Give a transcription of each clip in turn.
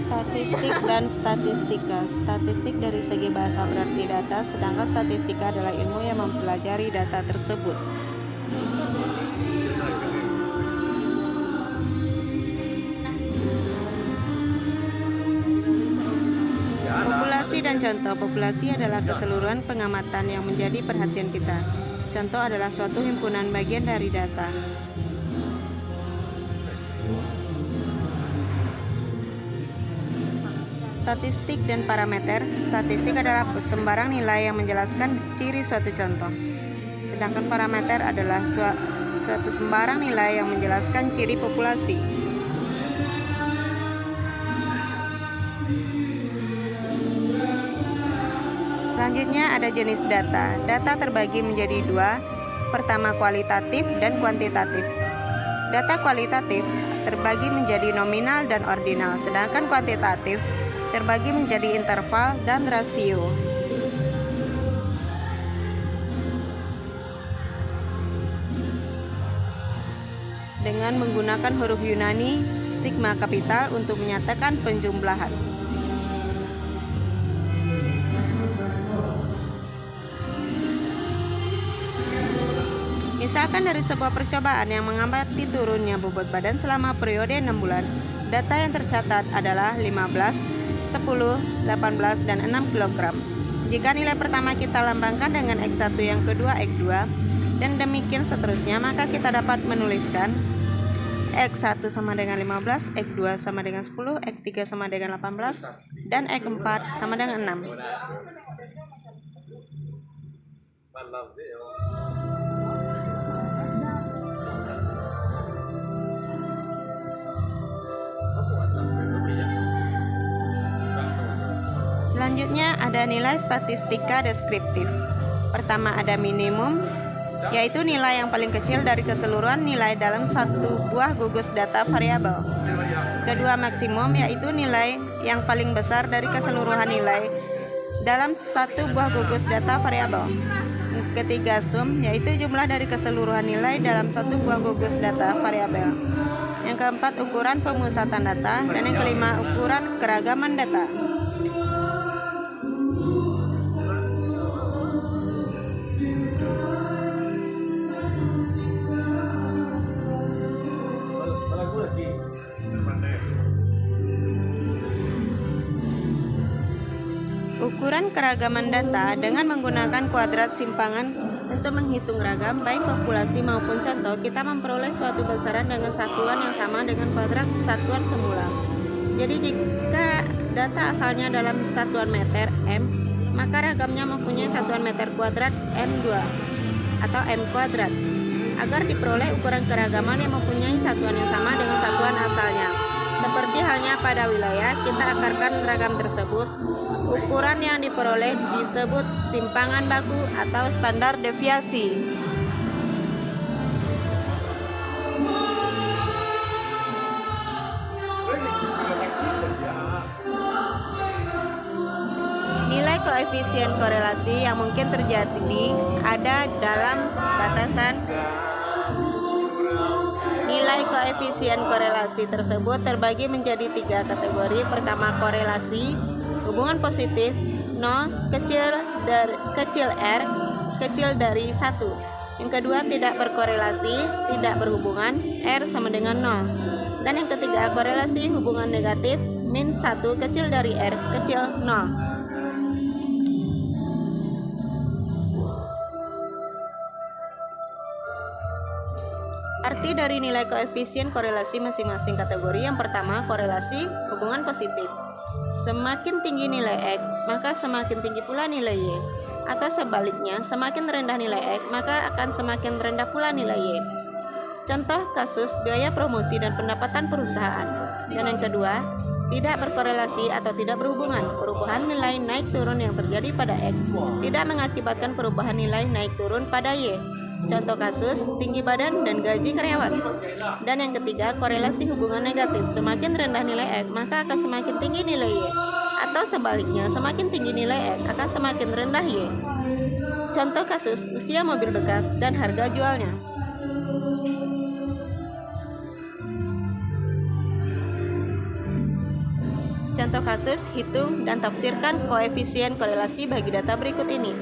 Statistik dan statistika. Statistik dari segi bahasa berarti data, sedangkan statistika adalah ilmu yang mempelajari data tersebut. Populasi dan contoh. Populasi adalah keseluruhan pengamatan yang menjadi perhatian kita. Contoh adalah suatu himpunan bagian dari data. Statistik dan parameter. Statistik adalah sembarang nilai yang menjelaskan ciri suatu contoh. Sedangkan parameter adalah suatu sembarang nilai yang menjelaskan ciri populasi. Selanjutnya ada jenis data. Data terbagi menjadi dua. Pertama, kualitatif dan kuantitatif. Data kualitatif terbagi menjadi nominal dan ordinal, sedangkan kuantitatif terbagi menjadi interval dan rasio. Dengan menggunakan huruf Yunani sigma kapital untuk menyatakan penjumlahan. Misalkan dari sebuah percobaan yang mengamati turunnya bobot badan selama periode 6 bulan, data yang tercatat adalah 15, 10, 18, dan 6 kg. Jika nilai pertama kita lambangkan dengan X1, yang kedua X2, dan demikian seterusnya, maka kita dapat menuliskan X1 sama dengan 15, X2 sama dengan 10, X3 sama dengan 18, dan X4 sama dengan 6. Selanjutnya ada nilai statistika deskriptif. Pertama ada minimum, yaitu nilai yang paling kecil dari keseluruhan nilai dalam satu buah gugus data variabel. Kedua maksimum, yaitu nilai yang paling besar dari keseluruhan nilai dalam satu buah gugus data variabel. Ketiga sum, yaitu jumlah dari keseluruhan nilai dalam satu buah gugus data variabel. Yang keempat ukuran pemusatan data, dan yang kelima ukuran keragaman data. Ukuran keragaman data dengan menggunakan kuadrat simpangan untuk menghitung ragam baik populasi maupun contoh, kita memperoleh suatu besaran dengan satuan yang sama dengan kuadrat satuan semula. Jadi jika data asalnya dalam satuan meter M, maka ragamnya mempunyai satuan meter kuadrat M2 atau M kuadrat. Agar diperoleh ukuran keragaman yang mempunyai satuan yang sama dengan satuan asalnya. Seperti halnya pada wilayah, kita akarkan ragam tersebut. Ukuran yang diperoleh disebut simpangan baku atau standar deviasi. Nilai koefisien korelasi yang mungkin terjadi ada dalam batasan. Nilai koefisien korelasi tersebut terbagi menjadi 3 kategori. Pertama, korelasi, hubungan positif 0, kecil r, kecil dari 1. Yang kedua, tidak berkorelasi, tidak berhubungan, r sama dengan 0. Dan yang ketiga, korelasi hubungan negatif, min 1, kecil dari r, kecil 0. Arti dari nilai koefisien korelasi masing-masing kategori. Yang pertama, korelasi hubungan positif. Semakin tinggi nilai X, maka semakin tinggi pula nilai Y. Atau sebaliknya, semakin rendah nilai X, maka akan semakin rendah pula nilai Y. Contoh kasus biaya promosi dan pendapatan perusahaan. Dan yang kedua, tidak berkorelasi atau tidak berhubungan. Perubahan nilai naik turun yang terjadi pada X tidak mengakibatkan perubahan nilai naik turun pada Y. Contoh kasus tinggi badan dan gaji karyawan. Dan yang ketiga, korelasi hubungan negatif. Semakin rendah nilai X, maka akan semakin tinggi nilai Y. Atau sebaliknya, semakin tinggi nilai X akan semakin rendah Y. Contoh kasus usia mobil bekas dan harga jualnya. Contoh kasus, hitung dan tafsirkan koefisien korelasi bagi data berikut ini.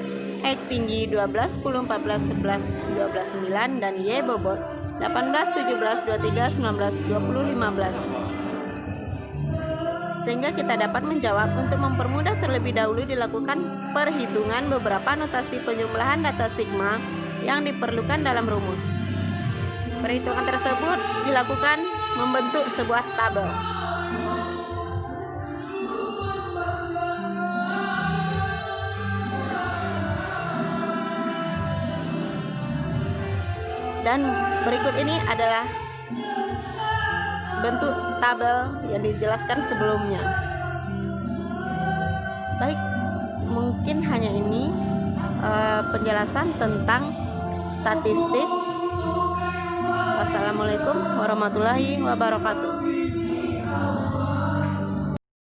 X tinggi 12, 10, 14, 11, 12, 9, dan Y bobot 18, 17, 23, 19, 20, 15. Sehingga kita dapat menjawab. Untuk mempermudah, terlebih dahulu dilakukan perhitungan beberapa notasi penjumlahan data sigma yang diperlukan dalam rumus. Perhitungan tersebut dilakukan membentuk sebuah tabel. Dan berikut ini adalah bentuk tabel yang dijelaskan sebelumnya. Baik, mungkin hanya ini penjelasan tentang statistik. Wassalamualaikum warahmatullahi wabarakatuh.